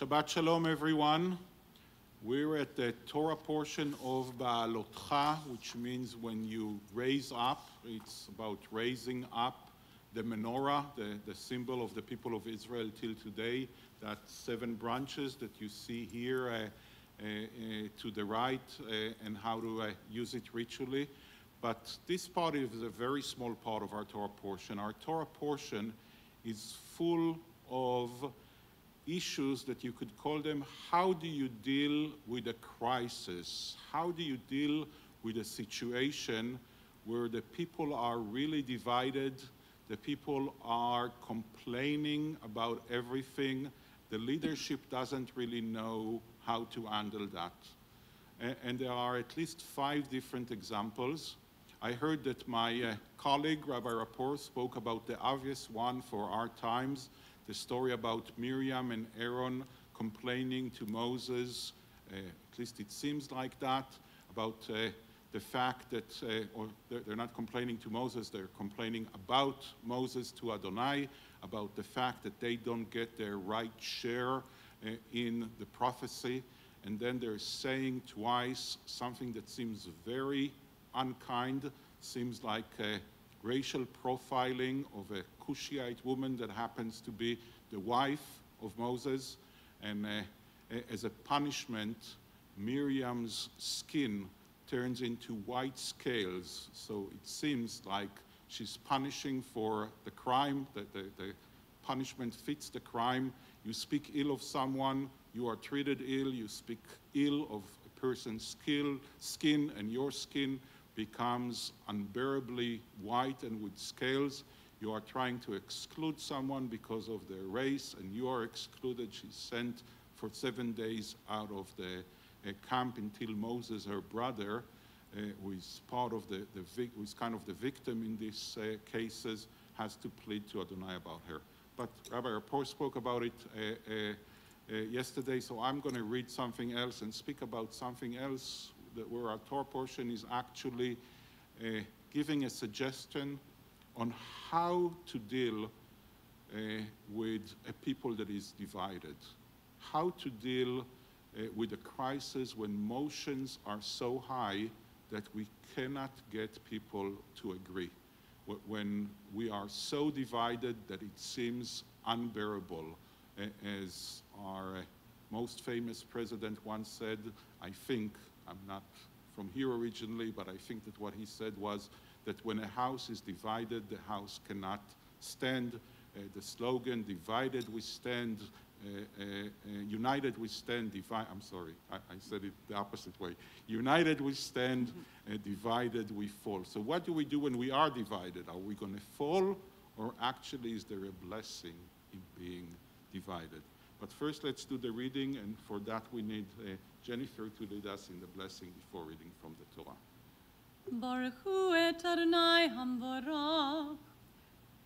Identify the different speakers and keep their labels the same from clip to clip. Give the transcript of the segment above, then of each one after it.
Speaker 1: Shabbat Shalom, everyone. We're at the Torah portion of Ba'alotcha, which means when you raise up. It's about raising up the menorah, the symbol of the people of Israel till today. That's 7 branches that you see here to the right, and how to use it ritually. But this part is a very small part of our Torah portion. Our Torah portion is full of issues that you could call them, how do you deal with a crisis? How do you deal with a situation where the people are really divided, the people are complaining about everything, the leadership doesn't really know how to handle that. And there are at least 5 different examples. I heard that my colleague, Rabbi Rapport, spoke about the obvious one for our times, the story about Miriam and Aaron complaining to Moses, at least it seems like that, about the fact that, or they're not complaining to Moses, they're complaining about Moses to Adonai, about the fact that they don't get their right share in the prophecy. And then they're saying twice something that seems very unkind, seems like racial profiling of a Cushite woman that happens to be the wife of Moses. And as a punishment, Miriam's skin turns into white scales. So it seems like she's punishing for the crime, that the punishment fits the crime. You speak ill of someone, you are treated ill. You speak ill of a person's skin, and your skin becomes unbearably white and with scales. You are trying to exclude someone because of their race, and you are excluded. She's sent for 7 days out of the camp until Moses, her brother, who is part of who is kind of the victim in these cases, has to plead to Adonai about her. But Rabbi Rapport spoke about it yesterday, so I'm going to read something else and speak about something else where our Torah portion is actually giving a suggestion on how to deal with a people that is divided, how to deal with a crisis when emotions are so high that we cannot get people to agree, when we are so divided that it seems unbearable. As our most famous president once said, I think, I'm not from here originally, but I think that what he said was that when a house is divided, the house cannot stand. The slogan, divided we stand, united we stand, I'm sorry, I said it the opposite way. United we stand, divided we fall. So what do we do when we are divided? Are we going to fall, or actually is there a blessing in being divided? But first, let's do the reading, and for that we need Jennifer to lead us in the blessing before reading from the Torah.
Speaker 2: Baruch hu et Adonai hamborach.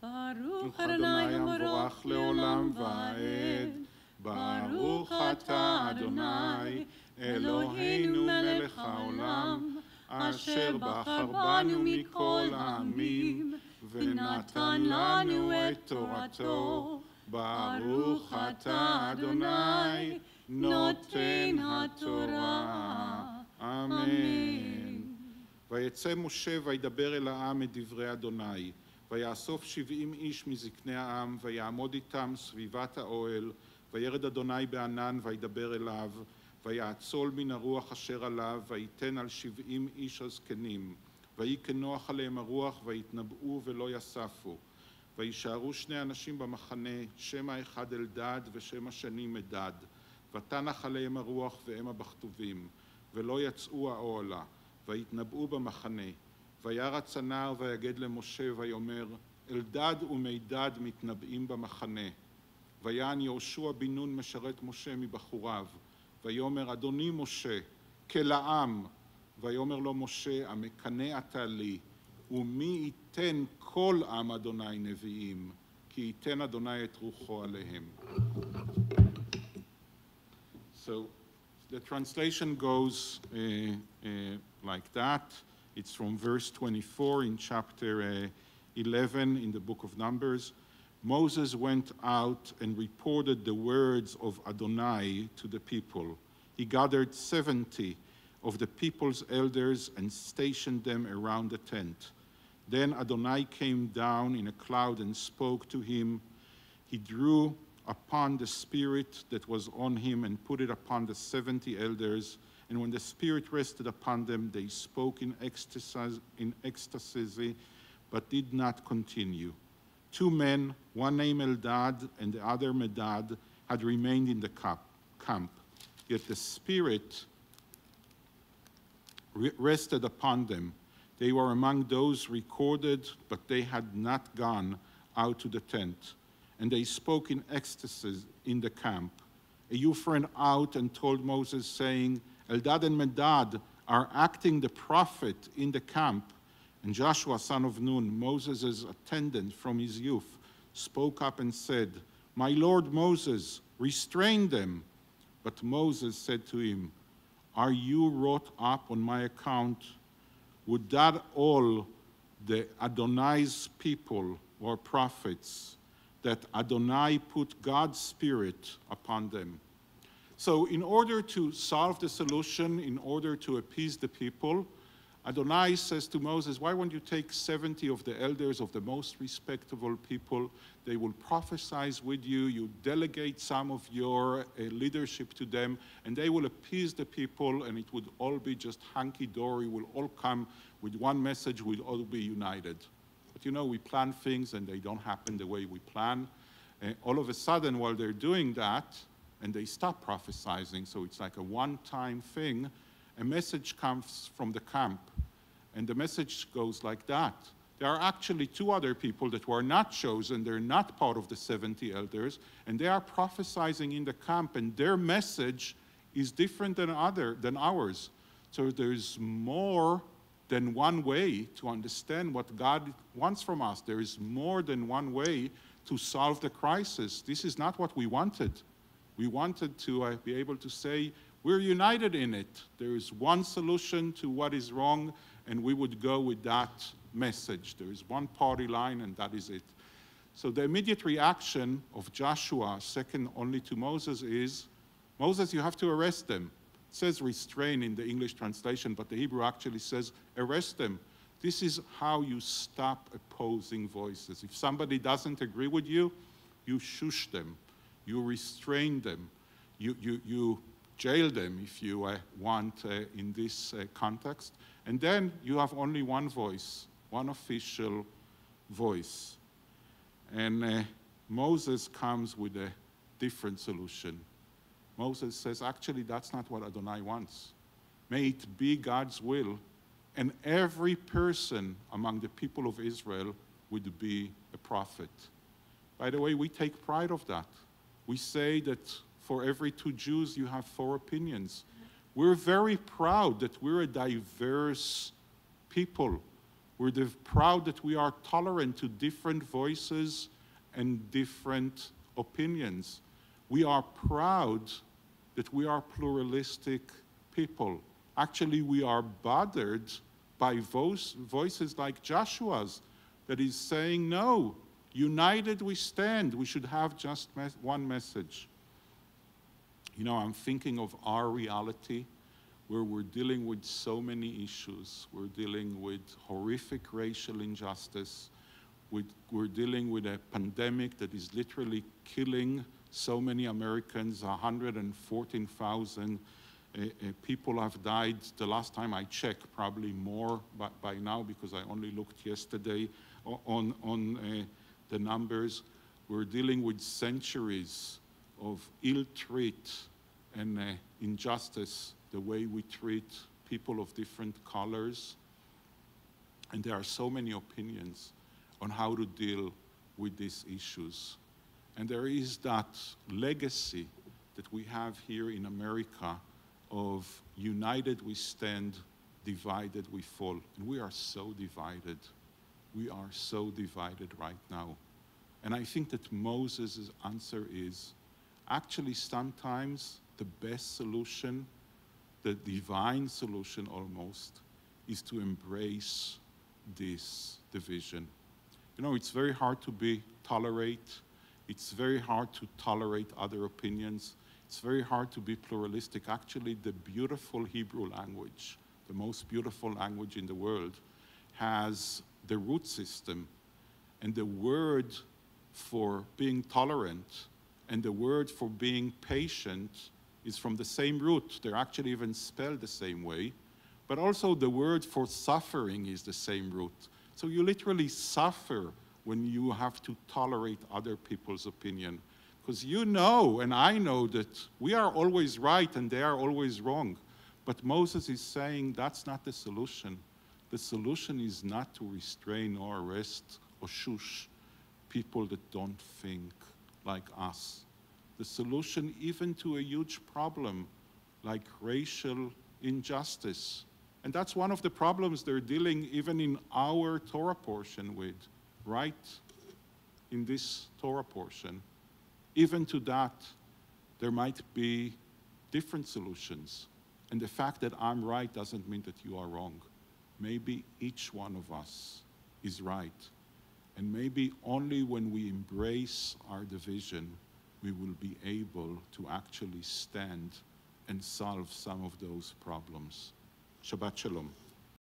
Speaker 2: Baruch Adonai hamborach leolam va'ed. Baruch atah Adonai Eloheinu melech haolam, asher bachar banu mikol ha'amim, v'natan lanu et torato. Baruch atah Adonai noten haTorah.
Speaker 1: Amen. ויצא משה וידבר אל העם את דברי אדוני, ויאסוף 70 איש מזקני העם, ויעמוד איתם סביבת האוהל, וירד אדוני בענן וידבר אליו, ויאצול מן הרוח אשר עליו, ויתן על 70 איש הזקנים, ויהי כנוח עליהם הרוח, ויתנבאו ולא יספו. וישארו 2 אנשים במחנה, שם האחד אלדד ושם השני מדד, ותנח עליהם הרוח והם בכתובים, ולא יצאו האוהלה, ויתנבאו במחנה. וירץ הנער ויגד למשה ויאמר, אלדד ומידד מתנבאים במחנה. ויען יהושע בן נון משרת משה מבחוריו, ויאמר, אדוני משה, כלעם. ויאמר לו משה, המקנא אתה לי, ומי ייתן כל עם אדוני נביאים, כי ייתן אדוני את רוחו עליהם. So the translation goes like that. It's from verse 24 in chapter 11 in the book of Numbers. Moses went out and reported the words of Adonai to the people. He gathered 70 of the people's elders and stationed them around the tent. Then Adonai came down in a cloud and spoke to him. He drew upon the spirit that was on him and put it upon the 70 elders. And when the spirit rested upon them, they spoke in ecstasy, but did not continue. 2 men, one named Eldad and the other Medad, had remained in the camp. Yet the spirit rested upon them. They were among those recorded, but they had not gone out to the tent. And they spoke in ecstasy in the camp. A youth ran out and told Moses, saying, Eldad and Medad are acting the prophet in the camp. And Joshua, son of Nun, Moses' attendant from his youth, spoke up and said, My lord Moses, restrain them. But Moses said to him, Are you wrought up on my account? Would that all the Adonai's people or prophets, that Adonai put God's spirit upon them? So in order to solve the solution, in order to appease the people, Adonai says to Moses, why won't you take 70 of the elders of the most respectable people? They will prophesy with you. You delegate some of your leadership to them, and they will appease the people, and it would all be just hunky-dory. We'll all come with one message. We'll all be united. But you know, we plan things, and they don't happen the way we plan. All of a sudden, while they're doing that, and they stop prophesying, so it's like a one-time thing, a message comes from the camp, and the message goes like that. There are actually 2 other people that were not chosen. They're not part of the 70 elders, and they are prophesying in the camp, and their message is different than ours. So there's more than one way to understand what God wants from us. There is more than one way to solve the crisis. This is not what we wanted. We wanted to be able to say, we're united in it. There is one solution to what is wrong, and we would go with that message. There is one party line, and that is it. So the immediate reaction of Joshua, second only to Moses, is, Moses, you have to arrest them. It says restrain in the English translation, but the Hebrew actually says arrest them. This is how you stop opposing voices. If somebody doesn't agree with you, you shush them. You restrain them. You jail them if you want in this context. And then you have only one voice, one official voice. And Moses comes with a different solution. Moses says, actually, that's not what Adonai wants. May it be God's will, and every person among the people of Israel would be a prophet. By the way, we take pride of that. We say that for every 2 Jews, you have 4 opinions. We're very proud that we're a diverse people. We're proud that we are tolerant to different voices and different opinions. We are proud that we are pluralistic people. Actually, we are bothered by voices like Joshua's that is saying, no, united we stand. We should have just one message. You know, I'm thinking of our reality where we're dealing with so many issues. We're dealing with horrific racial injustice. We're dealing with a pandemic that is literally killing so many Americans. 114,000 people have died. The last time I checked, probably more by now, because I only looked yesterday on the numbers. We're dealing with centuries of ill treat and injustice, the way we treat people of different colors. And there are so many opinions on how to deal with these issues. And there is that legacy that we have here in America of united we stand, divided we fall. And we are so divided. We are so divided right now. And I think that Moses' answer is, actually sometimes the best solution, the divine solution almost, is to embrace this division. You know, it's very hard to tolerate It's very hard to tolerate other opinions. It's very hard to be pluralistic. Actually, the beautiful Hebrew language, the most beautiful language in the world, has the root system. And the word for being tolerant and the word for being patient is from the same root. They're actually even spelled the same way. But also the word for suffering is the same root. So you literally suffer when you have to tolerate other people's opinion. Because you know, and I know, that we are always right and they are always wrong. But Moses is saying that's not the solution. The solution is not to restrain or arrest or shush people that don't think like us. The solution even to a huge problem like racial injustice. And that's one of the problems they're dealing even in our Torah portion with, right in this Torah portion. Even to that, there might be different solutions. And the fact that I'm right doesn't mean that you are wrong. Maybe each one of us is right. And maybe only when we embrace our division, we will be able to actually stand and solve some of those problems. Shabbat Shalom.